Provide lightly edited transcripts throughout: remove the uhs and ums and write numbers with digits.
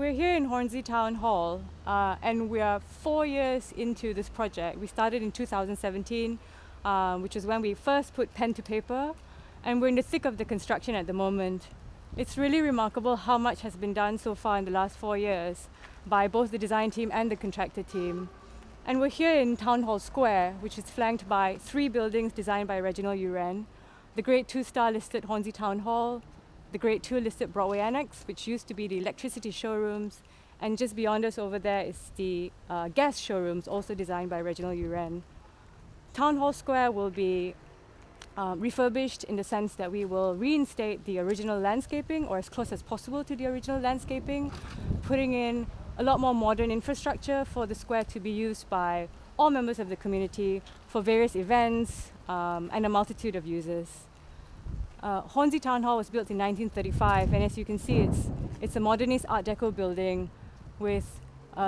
We're here in Hornsey Town Hall, and we are 4 years into this project. We started in 2017, which is when we first put pen to paper, and we're in the thick of the construction at the moment. It's really remarkable how much has been done so far in the last 4 years by both the design team and the contractor team. And we're here in Town Hall Square, which is flanked by 3 buildings designed by Regine Kandan, the Grade 2-star listed Hornsey Town Hall, the Grade 2 listed Broadway Annex, which used to be the electricity showrooms, and just beyond us over there is the gas showrooms, also designed by Regine Kandan. Town Hall Square will be refurbished in the sense that we will reinstate the original landscaping, or as close as possible to the original landscaping, putting in a lot more modern infrastructure for the square to be used by all members of the community for various events and a multitude of users. Hornsey Town Hall was built in 1935, and as you can see, it's a modernist Art Deco building with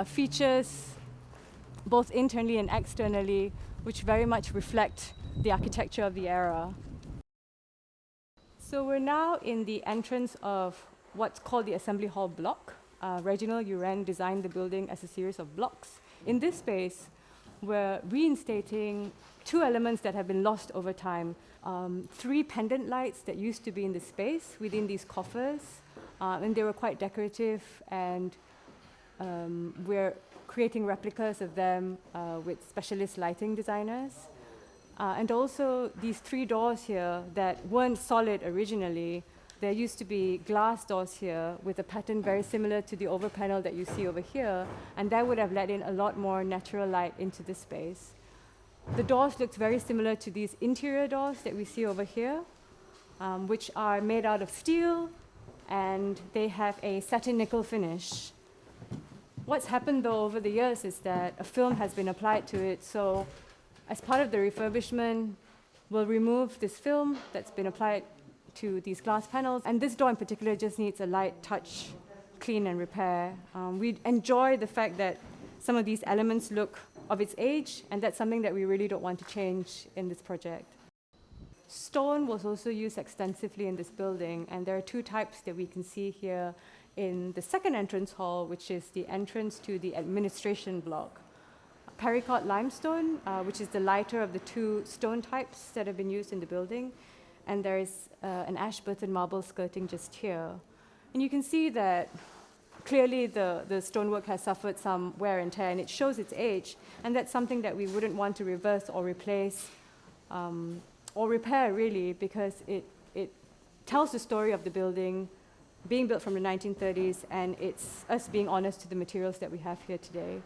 features both internally and externally, which very much reflect the architecture of the era. So we're now in the entrance of what's called the Assembly Hall block. Regine Kandan designed the building as a series of blocks. In this space, we're reinstating 2 elements that have been lost over time. 3 pendant lights that used to be in the space within these coffers, and they were quite decorative, and we're creating replicas of them with specialist lighting designers. And also these 3 doors here that weren't solid originally. There used to be glass doors here with a pattern very similar to the over panel that you see over here, and that would have let in a lot more natural light into the space. The doors looked very similar to these interior doors that we see over here, which are made out of steel, and they have a satin nickel finish. What's happened though over the years is that a film has been applied to it, so as part of the refurbishment, we'll remove this film that's been applied to these glass panels, and this door in particular just needs a light touch, clean and repair. We enjoy the fact that some of these elements look of its age, and that's something that we really don't want to change in this project. Stone was also used extensively in this building, and there are 2 types that we can see here in the second entrance hall, which is the entrance to the administration block. Paracord limestone, which is the lighter of the 2 stone types that have been used in the building, and there is an Ashburton marble skirting just here. And you can see that clearly the stonework has suffered some wear and tear, and it shows its age, and that's something that we wouldn't want to reverse or replace or repair, really, because it tells the story of the building being built from the 1930s, and it's us being honest to the materials that we have here today.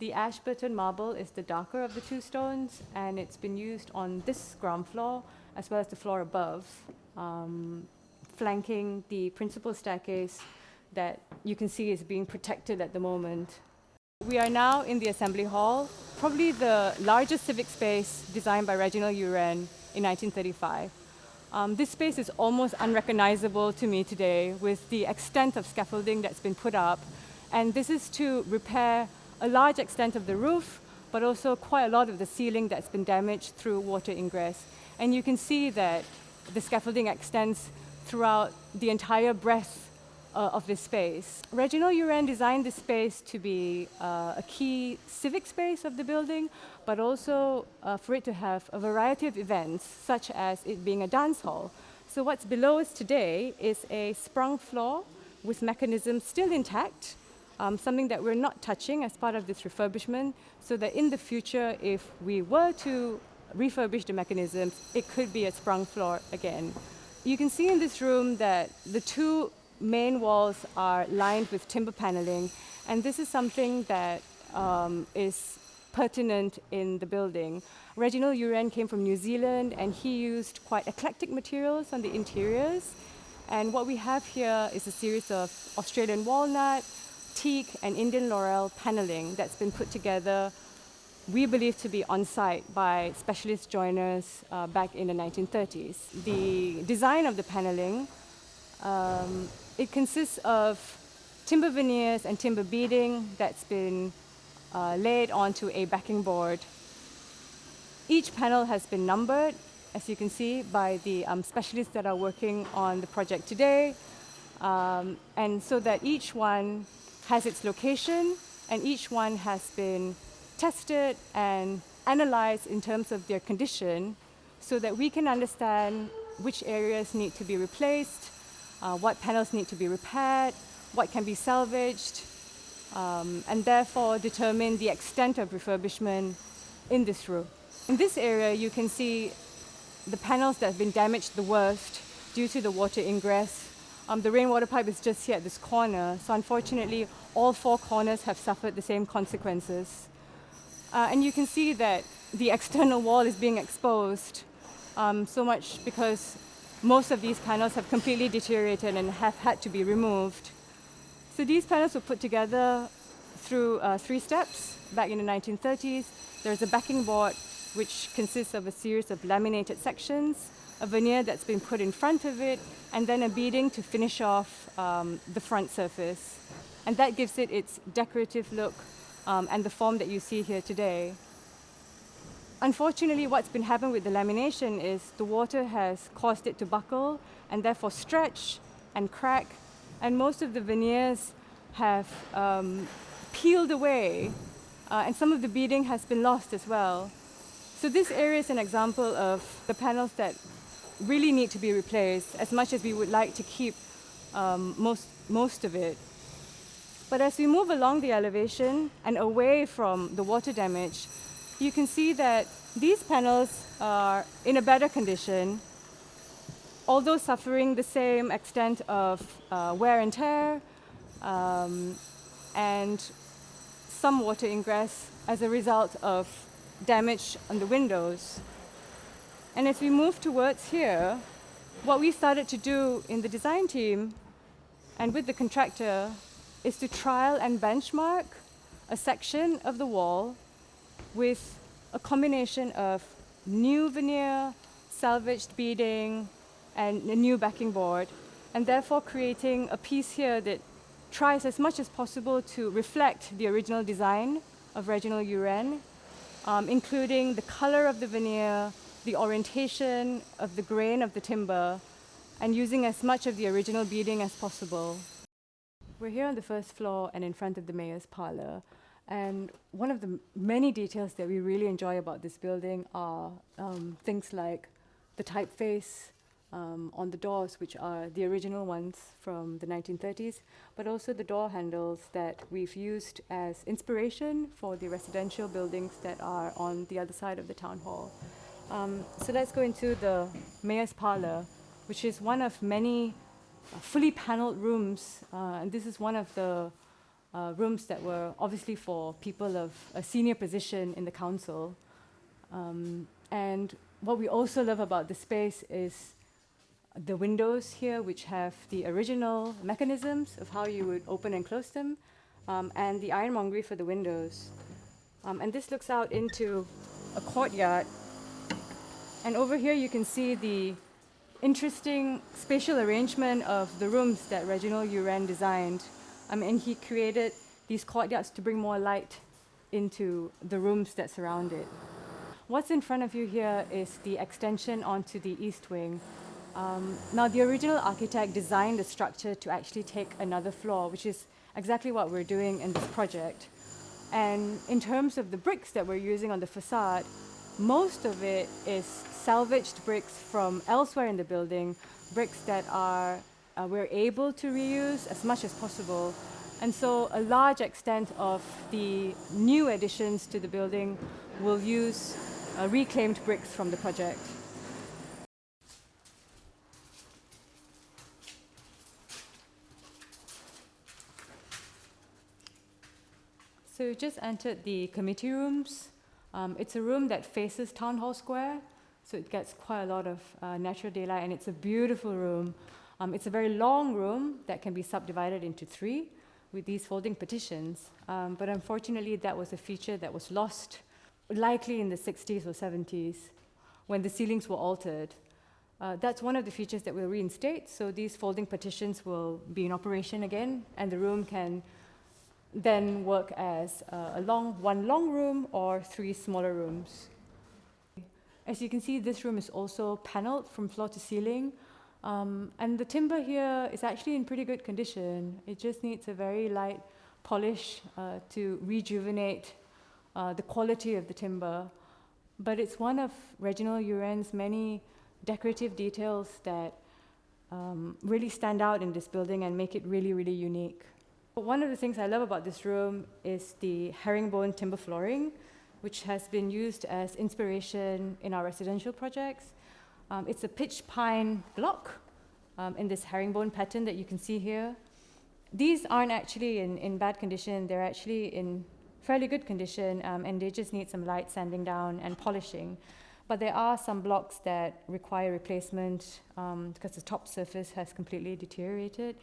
The Ashburton marble is the darker of the 2 stones, and it's been used on this ground floor as well as the floor above, flanking the principal staircase that you can see is being protected at the moment. We are now in the Assembly Hall, probably the largest civic space designed by Regine Kandan in 1935. This space is almost unrecognizable to me today with the extent of scaffolding that's been put up, and this is to repair a large extent of the roof, but also quite a lot of the ceiling that's been damaged through water ingress. And you can see that the scaffolding extends throughout the entire breadth of this space. Regine Kandan designed this space to be a key civic space of the building, but also for it to have a variety of events, such as it being a dance hall. So what's below us today is a sprung floor with mechanisms still intact, something that we're not touching as part of this refurbishment, so that in the future, if we were to refurbish the mechanisms, it could be a sprung floor again. You can see in this room that the 2 main walls are lined with timber paneling, and this is something that is pertinent in the building. Regine Kandan came from New Zealand, and he used quite eclectic materials on the interiors, and what we have here is a series of Australian walnut, teak and Indian laurel paneling that's been put together, we believe to be on site by specialist joiners back in the 1930s. The design of the paneling, it consists of timber veneers and timber beading that's been laid onto a backing board. Each panel has been numbered, as you can see, by the specialists that are working on the project today, and so that each one has its location, and each one has been tested and analyzed in terms of their condition so that we can understand which areas need to be replaced, what panels need to be repaired, what can be salvaged, and therefore determine the extent of refurbishment in this room. In this area, you can see the panels that have been damaged the worst due to the water ingress. The rainwater pipe is just here at this corner, so unfortunately all four corners have suffered the same consequences. And you can see that the external wall is being exposed, so much because most of these panels have completely deteriorated and have had to be removed. So these panels were put together through 3 steps back in the 1930s. There's a backing board which consists of a series of laminated sections, a veneer that's been put in front of it, and then a beading to finish off the front surface. And that gives it its decorative look and the form that you see here today. Unfortunately, what's been happening with the lamination is the water has caused it to buckle and therefore stretch and crack, and most of the veneers have peeled away, and some of the beading has been lost as well. So this area is an example of the panels that really need to be replaced, as much as we would like to keep most of it. But as we move along the elevation and away from the water damage, you can see that these panels are in a better condition, although suffering the same extent of wear and tear and some water ingress as a result of damage on the windows. And as we move towards here, what we started to do in the design team and with the contractor is to trial and benchmark a section of the wall with a combination of new veneer, salvaged beading, and a new backing board, and therefore creating a piece here that tries as much as possible to reflect the original design of Reginald Uren, including the color of the veneer, the orientation of the grain of the timber, and using as much of the original beading as possible. We're here on the first floor and in front of the mayor's parlor. And one of the many details that we really enjoy about this building are things like the typeface on the doors, which are the original ones from the 1930s, but also the door handles that we've used as inspiration for the residential buildings that are on the other side of the town hall. So let's go into the mayor's parlor, which is one of many fully paneled rooms. And this is one of the rooms that were obviously for people of a senior position in the council. And what we also love about the space is the windows here, which have the original mechanisms of how you would open and close them, and the ironmongery for the windows. And this looks out into a courtyard. And over here you can see the interesting spatial arrangement of the rooms that Reginald Uren designed. And he created these courtyards to bring more light into the rooms that surround it. What's in front of you here is the extension onto the east wing. Now, the original architect designed the structure to actually take another floor, which is exactly what we're doing in this project. And in terms of the bricks that we're using on the facade, most of it is salvaged bricks from elsewhere in the building, bricks that we're able to reuse as much as possible. And so a large extent of the new additions to the building will use reclaimed bricks from the project. So we just entered the committee rooms. It's a room that faces Town Hall Square, so it gets quite a lot of natural daylight, and it's a beautiful room. It's a very long room that can be subdivided into 3 with these folding partitions, but unfortunately that was a feature that was lost, likely in the 60s or 70s, when the ceilings were altered. That's one of the features that we'll reinstate, so these folding partitions will be in operation again, and the room can then work as one long room or 3 smaller rooms. As you can see, this room is also paneled from floor to ceiling, and the timber here is actually in pretty good condition. It just needs a very light polish, to rejuvenate the quality of the timber. But it's one of Reginald Uren's many decorative details that really stand out in this building and make it really, really unique. But one of the things I love about this room is the herringbone timber flooring, which has been used as inspiration in our residential projects. It's a pitch pine block in this herringbone pattern that you can see here. These aren't actually in bad condition. They're actually in fairly good condition, and they just need some light sanding down and polishing. But there are some blocks that require replacement because the top surface has completely deteriorated,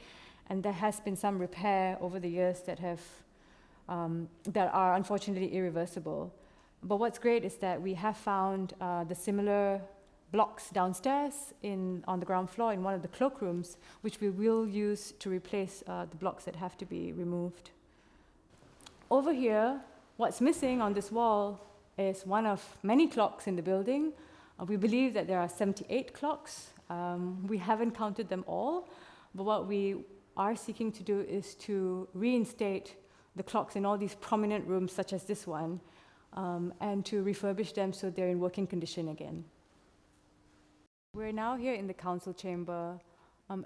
and there has been some repair over the years that are unfortunately irreversible. But what's great is that we have found the similar blocks downstairs on the ground floor in one of the cloakrooms, which we will use to replace the blocks that have to be removed. Over here, what's missing on this wall is one of many clocks in the building. We believe that there are 78 clocks. We haven't counted them all, but what we are seeking to do is to reinstate the clocks in all these prominent rooms, such as this one, and to refurbish them so they're in working condition again. We're now here in the council chamber.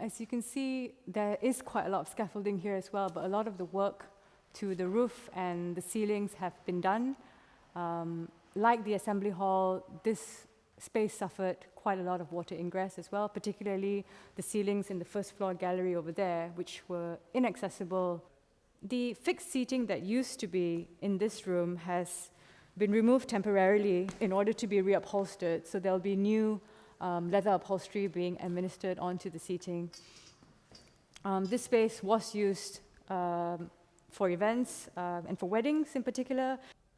As you can see, there is quite a lot of scaffolding here as well, but a lot of the work to the roof and the ceilings have been done. Like the assembly hall, this space suffered quite a lot of water ingress as well, particularly the ceilings in the first floor gallery over there, which were inaccessible. The fixed seating that used to be in this room has been removed temporarily in order to be reupholstered, so there'll be new leather upholstery being administered onto the seating. This space was used for events and for weddings in particular.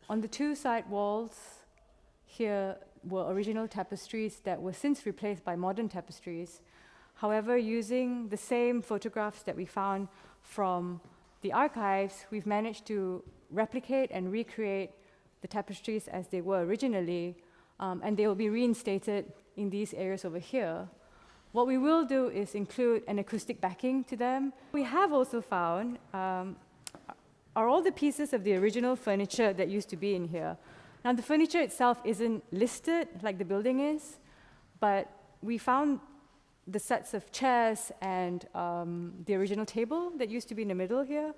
On the two side walls here were original tapestries that were since replaced by modern tapestries. However, using the same photographs that we found from the archives, we've managed to replicate and recreate the tapestries as they were originally, and they will be reinstated in these areas over here. What we will do is include an acoustic backing to them. We have also found are all the pieces of the original furniture that used to be in here. Now, the furniture itself isn't listed like the building is, but we found the sets of chairs and the original table that used to be in the middle here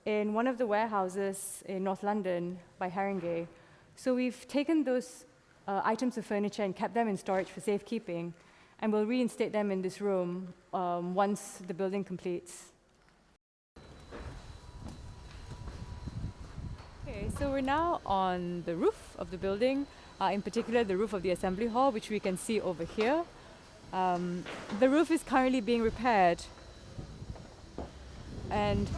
in one of the warehouses in North London by Haringey. So we've taken those items of furniture and kept them in storage for safekeeping, and we'll reinstate them in this room once the building completes. Okay, so we're now on the roof of the building, in particular the roof of the assembly hall, which we can see over here. The roof is currently being repaired, and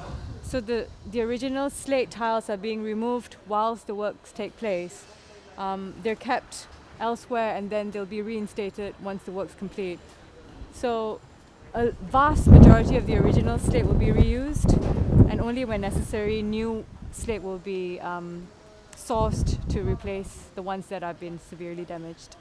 so the original slate tiles are being removed whilst the works take place. They're kept elsewhere, and then they'll be reinstated once the work's complete. So a vast majority of the original slate will be reused, and only when necessary, new slate will be sourced to replace the ones that have been severely damaged.